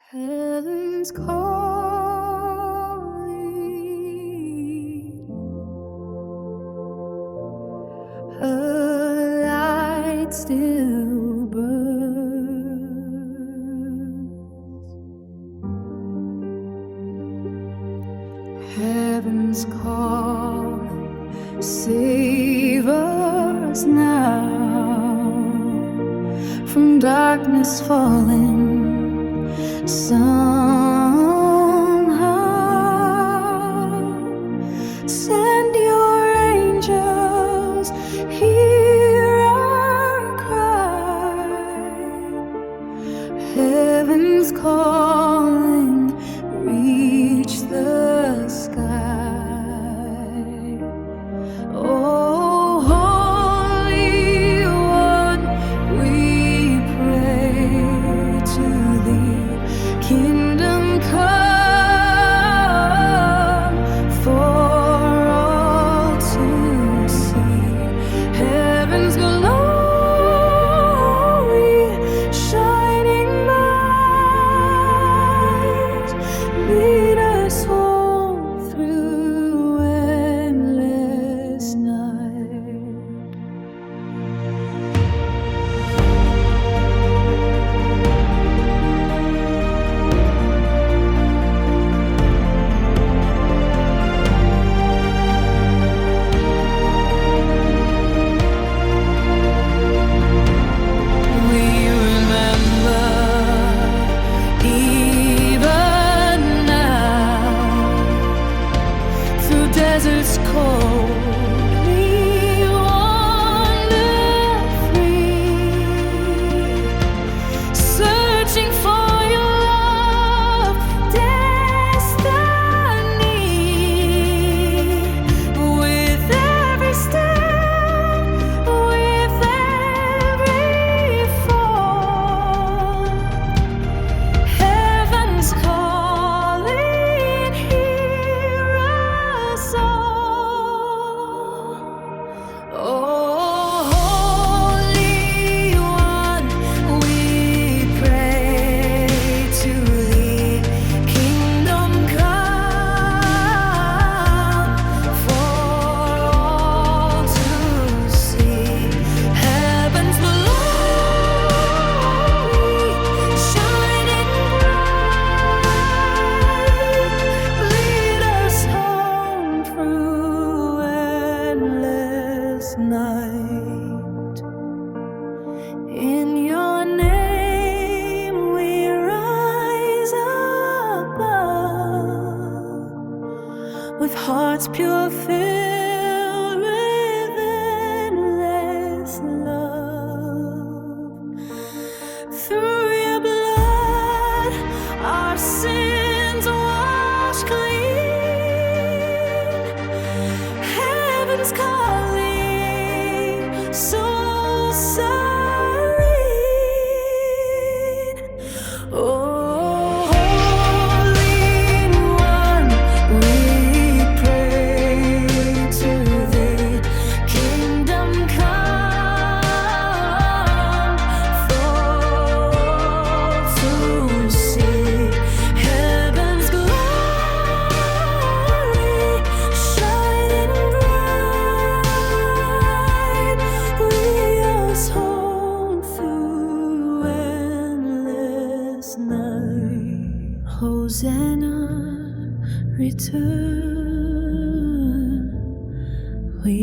Heaven's calling, her light still burns. Heaven's calling, save us now from darkness falling. Somehow send your angels, hear our cry. Heaven's calling, reach the sky. Oh, Holy One, we pray to thee. Kingdom come for all to see. Heaven's glory shining bright, lead us home through endless night. Deserts cold, we wander free, searching for your love, destiny. With every step, with every fall, heaven's calling, hear us all. Oh, Holy One, we pray to thee. Kingdom come for all to see. Heaven's glory shining bright, lead us home through endless night. In your name we rise above, with hearts pure filled with endless love. Through your blood our sins wash clean. Heaven's calling, soul serene. Oh, Holy One, we pray to thee. Kingdom come for all to see. Heaven's glory shining bright, lead us home through endless night. Hosanna, return, we